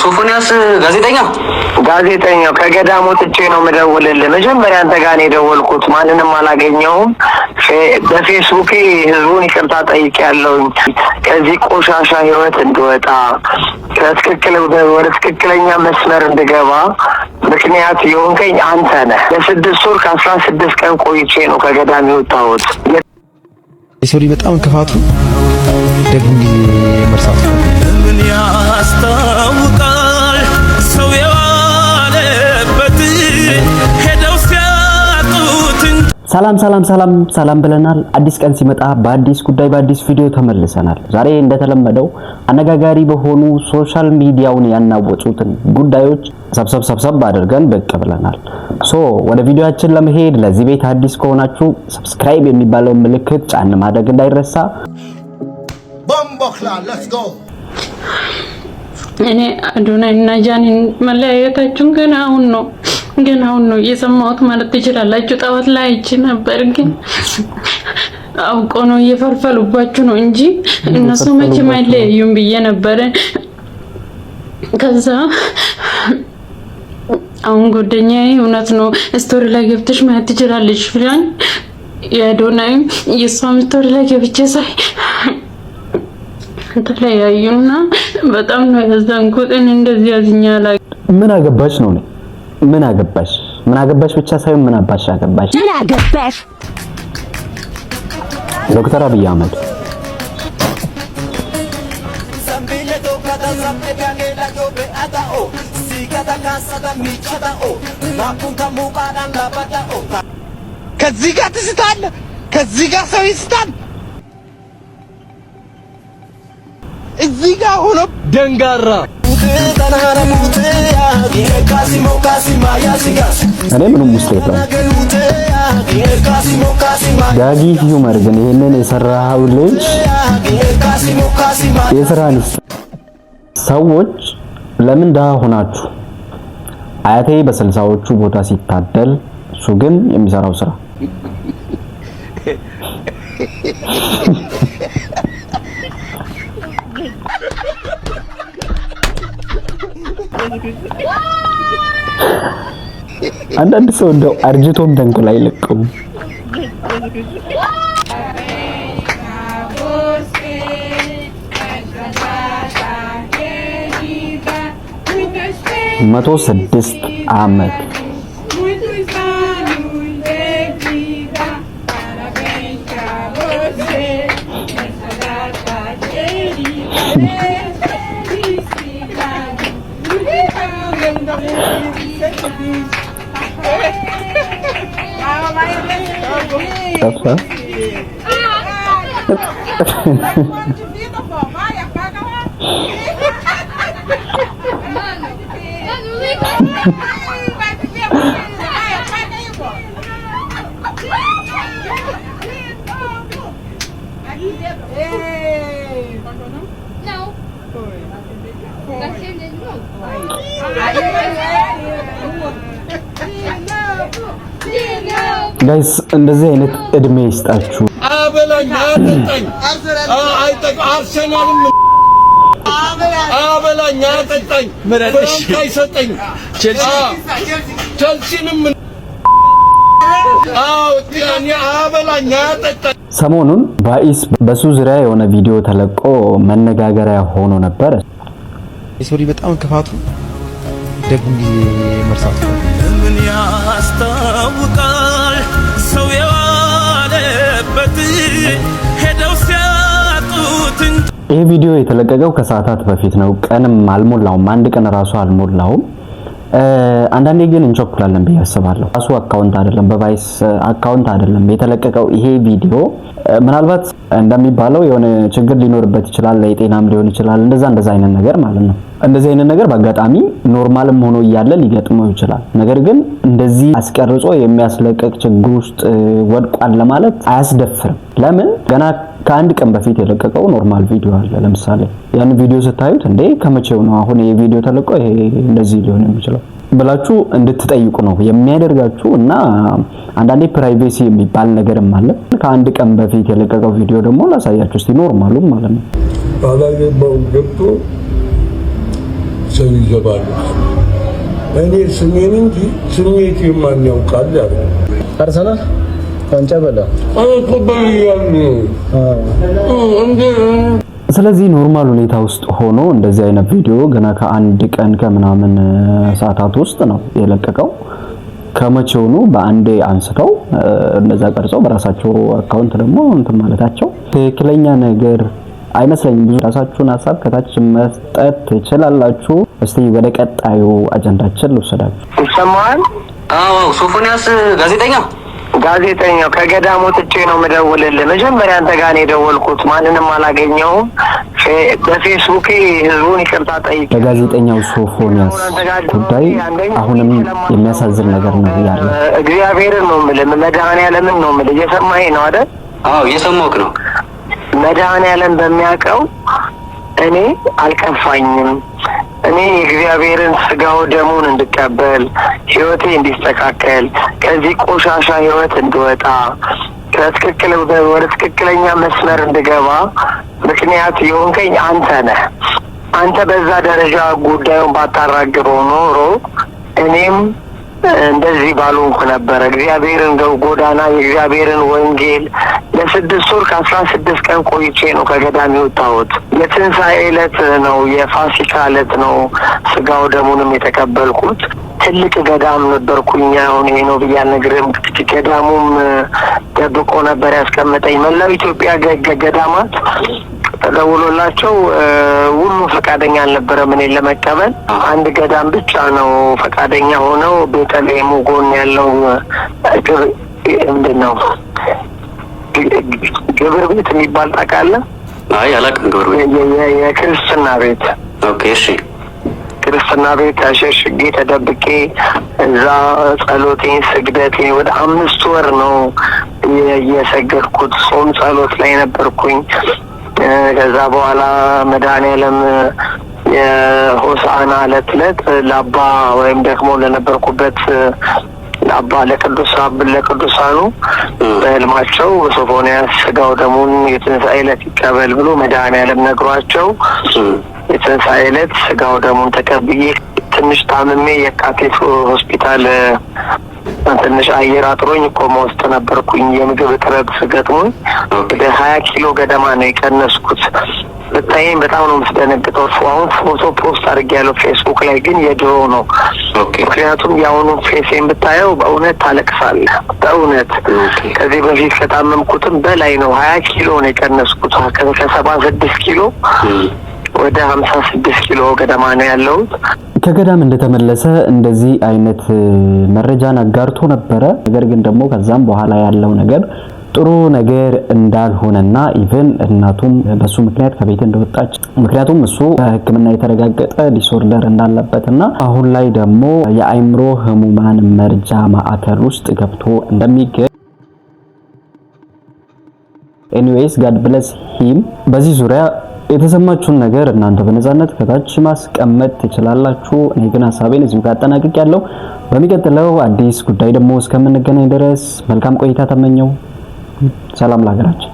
ሶፎንያስ ጋዜጠኛው ከገዳሙ ወጥቼ ነው የምደውልልህ። መጀመሪያ አንተ ጋር ነው የደወልኩት። ማንንም አላገኘሁም። በፌስቡክ ህዝቡን ይቅርታ ጠይቄያለሁኝ። ከዚህ ቆሻሻ ህይወት እንድወጣ ወደ ትክክለኛ መስመር እንድገባ ምክንያት የሆንከኝ አንተ ነህ። ለ6 ወር ከ16 ቀን ቆይቼ ነው ከገዳም የወጣሁት። የሰው ልጅ በጣም ክፋቱ ደግሞ መርሳት ነው። ምን ያስታውቃል ሰው የዋለበት ሄደው ሲያጡት። ሰላም ብለናል። አዲስ ቀን ሲመጣ በአዲስ ጉዳይ በአዲስ ቪዲዮ ተመልሰናል። ዛሬ እንደተለመደው አነጋጋሪ በሆኑ ሶሻል ሚዲያውን ያናወጡትን ጉዳዮች ሰብሰብ አድርገን ብቅ ብለናል። ወደ ቪዲዮአችን ለመሄድ ለዚህ ቤት አዲስ ከሆናችሁ ሰብስክራይብ የሚባለው ምልክት ጫን ማድረግ እንዳይረሳ። ቦምቦክላ ሌትስ ጎ። እኔ አዶናይ እና ጃኒን መለያየታችሁን ገና አሁን ነው የሰማሁት ማለት ትችላላችሁ። ጠዋት ላይ አይቼ ነበር፣ ግን አውቆ ነው እየፈልፈሉባችሁ ነው እንጂ እነሱ መቼም አይለያዩም ብዬ ነበር። ከዛ አሁን ጓደኛዬ እውነት ነው ስቶሪ ላይ ገብተሽ ማየት ትችላለሽ ብላኝ የአዶናይ የሷም ስቶሪ ላይ ገብቼ ሳይ ተለያዩና በጣም ነው ያዘንኩት። እንደዚህ ያዝኛላ። ምን አገባሽ ነው? ምን አገባሽ ብቻ ሳይሆን ምን አባሽ አገባሽ? ምን አገባሽ? ዶክተር አብይ አህመድ ከዚህ ጋር ትስታለህ፣ ከዚህ ጋር ሰው ይስታል። እዚህ ጋር ሆኖ ደንጋራ እኔ ምንም ውስጥ የለም። ዳጊ ሂውመር ግን ይሄንን የሰራው ልጅ የስራን ሰዎች ለምን ደሃ ሆናችሁ? አያቴ በ60ዎቹ ቦታ ሲታደል እሱ ግን የሚሰራው ስራ አንዳንድ ሰው እንደው አርጅቶም ተንኮል አይለቀውም። መቶ 6 ዓመት ጋይስ እንደዚህ አይነት እድሜ ይስጣችሁ። አበላኝ አጠጣኝ አርሰናልም አበላኝ አጠጣኝ ፈረንሳይ ሰጠኝ ቸልሲንም ያኔ አበላኝ አጠጣኝ። ሰሞኑን ባይስ በሱ ዙሪያ የሆነ ቪዲዮ ተለቆ መነጋገሪያ ሆኖ ነበር። የሰው ልጅ በጣም ክፋቱ ደግሞ መርሳት ነው። ምን ያስታውቃል ሰው የዋለበት ሄደው ሲያጡት። ይሄ ቪዲዮ የተለቀቀው ከሰዓታት በፊት ነው። ቀንም አልሞላውም፣ አንድ ቀን ራሱ አልሞላውም። አንዳንዴ ግን እንቸኩላለን ብዬ አስባለሁ። ራሱ አካውንት አይደለም፣ በቫይስ አካውንት አይደለም የተለቀቀው ይሄ ቪዲዮ። ምናልባት እንደሚባለው የሆነ ችግር ሊኖርበት ይችላል፣ ለጤናም ሊሆን ይችላል፣ እንደዛ አይነት ነገር ማለት ነው። እንደዚህ አይነት ነገር በአጋጣሚ ኖርማልም ሆኖ እያለ ሊገጥመው ይችላል። ነገር ግን እንደዚህ አስቀርጾ የሚያስለቀቅ ችግር ውስጥ ወድቋል ለማለት አያስደፍርም። ለምን ገና ከአንድ ቀን በፊት የለቀቀው ኖርማል ቪዲዮ አለ። ለምሳሌ ያን ቪዲዮ ስታዩት እንዴ ከመቼው ነው አሁን ይሄ ቪዲዮ ተለቆ ይሄ እንደዚህ ሊሆን የሚችለው ብላችሁ እንድትጠይቁ ነው የሚያደርጋችሁ። እና አንዳንዴ ፕራይቬሲ የሚባል ነገርም አለ። ከአንድ ቀን በፊት የለቀቀው ቪዲዮ ደግሞ ላሳያችሁ እስቲ ኖርማሉ ማለት ነው። ባላገባው ገብቶ ሰው ይገባሉ። እኔ ስሜን እንጂ ስሜት የማን ያውቃል ያለ አርሰናል ዋንጫ በላ ስለዚህ ኖርማል ሁኔታ ውስጥ ሆኖ እንደዚህ አይነት ቪዲዮ ገና ከአንድ ቀን ከምናምን ሰዓታት ውስጥ ነው የለቀቀው። ከመቼውኑ በአንዴ አንስተው እንደዛ ቀርጸው በራሳቸው አካውንት ደግሞ እንትን ማለታቸው ትክክለኛ ነገር አይመስለኝም። ብዙ ራሳችሁን ሐሳብ ከታች መስጠት ትችላላችሁ። እስቲ ወደ ቀጣዩ አጀንዳችን ልውሰዳችሁ። ይሰማል? አዎ ሶፎንያስ ጋዜጠኛው ከገዳም ወጥቼ ነው የምደውልልህ። መጀመሪያ አንተ ጋር ነው የደወልኩት። ማንንም አላገኘሁም። በፌስቡክ ህዝቡን ይቅርታ ጠይቄ በጋዜጠኛው ሶፎንያስ ጉዳይ አሁንም የሚያሳዝን ነገር ነው ያለው። እግዚአብሔርን ነው የምልህ፣ መድኃኒዓለምን ነው የምልህ። እየሰማኸኝ ነው አይደል? አዎ እየሰማሁህ ነው። መድኃኒዓለም በሚያውቀው እኔ አልከፋኝም። እኔ የእግዚአብሔርን ስጋው ደሙን እንድቀበል ህይወቴ እንዲስተካከል ከዚህ ቆሻሻ ህይወት እንድወጣ ወደ ትክክለኛ መስመር እንድገባ ምክንያት የሆንከኝ አንተ ነህ። አንተ በዛ ደረጃ ጉዳዩን ባታራግበው ኖሮ እኔም እንደዚህ ባልሆንኩ ነበረ። እግዚአብሔርን ጎዳና የእግዚአብሔርን ወንጌል ለ6 ወር ከ16 ቀን ቆይቼ ነው ከገዳም የወጣሁት። የትንሣኤ ዕለት ነው፣ የፋሲካ ዕለት ነው ስጋው ደሙንም የተቀበልኩት። ትልቅ ገዳም ነበርኩኝ። አሁን ይሄ ነው ብዬ አልነግርህም። ገዳሙም ደብቆ ነበር ያስቀመጠኝ። መላው ኢትዮጵያ ገዳማት ተደውሎላቸው ሁሉ ፈቃደኛ አልነበረም እኔን ለመቀበል። አንድ ገዳም ብቻ ነው ፈቃደኛ ሆነው ቤተልሔም ጎን ያለው ምንድን ነው ግብር ቤት የሚባል ታውቃለህ? አይ አላውቅም። ግብር ቤት የክርስትና ቤት። ኦኬ እሺ። ክርስትና ቤት ተሸሽጌ ተደብቄ እዛ ጸሎቴን ስግደቴን ወደ 5 ወር ነው የሰገድኩት። ጾም ጸሎት ላይ ነበርኩኝ። ከዛ በኋላ መድኃኒዓለም የሆሳዕና ዕለት ለአባ ወይም ደግሞ ለነበርኩበት ለአባ ለቅዱሳኑ በህልማቸው ሶፎንያስ ስጋው ደሙን የትንሣኤ ዕለት ይቀበል ብሎ መድኃኒዓለም ነግሯቸው የትንሣኤ ዕለት ስጋው ደሙን ተቀብዬ ትንሽ ታምሜ የካቴት ሆስፒታል ትንሽ አየር አጥሮኝ ኮማ ውስጥ ነበርኩኝ። የምግብ እጥረት ገጥሞኝ ወደ 20 ኪሎ ገደማ ነው የቀነስኩት። ብታየኝ በጣም ነው የምትደነግጠው። አሁን ፎቶ ፖስት አድርጌያለሁ ፌስቡክ ላይ፣ ግን የድሮ ነው። ምክንያቱም የአሁኑ ፌሴን ብታየው በእውነት ታለቅሳለህ። በእውነት ከዚህ በፊት ከታመምኩትም በላይ ነው። 20 ኪሎ ነው የቀነስኩት። ከ76 ኪሎ ወደ 56 ኪሎ ገደማ ነው ያለሁት። ከገዳም እንደተመለሰ እንደዚህ አይነት መረጃን አጋርቶ ነበረ። ነገር ግን ደግሞ ከዛም በኋላ ያለው ነገር ጥሩ ነገር እንዳልሆነና ኢቭን እናቱም በሱ ምክንያት ከቤት እንደወጣች፣ ምክንያቱም እሱ በሕክምና የተረጋገጠ ዲስኦርደር እንዳለበትና አሁን ላይ ደግሞ የአእምሮ ህሙማን መርጃ ማዕከል ውስጥ ገብቶ እንደሚገኝ ኤኒዌይስ ጋድ ብለስ ሂም። በዚህ ዙሪያ የተሰማችሁን ነገር እናንተ በነፃነት ከታች ማስቀመጥ ትችላላችሁ። እኔ ግን ሐሳቤን እዚሁ ጋር አጠናቅቄያለሁ። በሚቀጥለው አዲስ ጉዳይ ደግሞ እስከምንገናኝ ድረስ መልካም ቆይታ ተመኘው። ሰላም ለሀገራችን።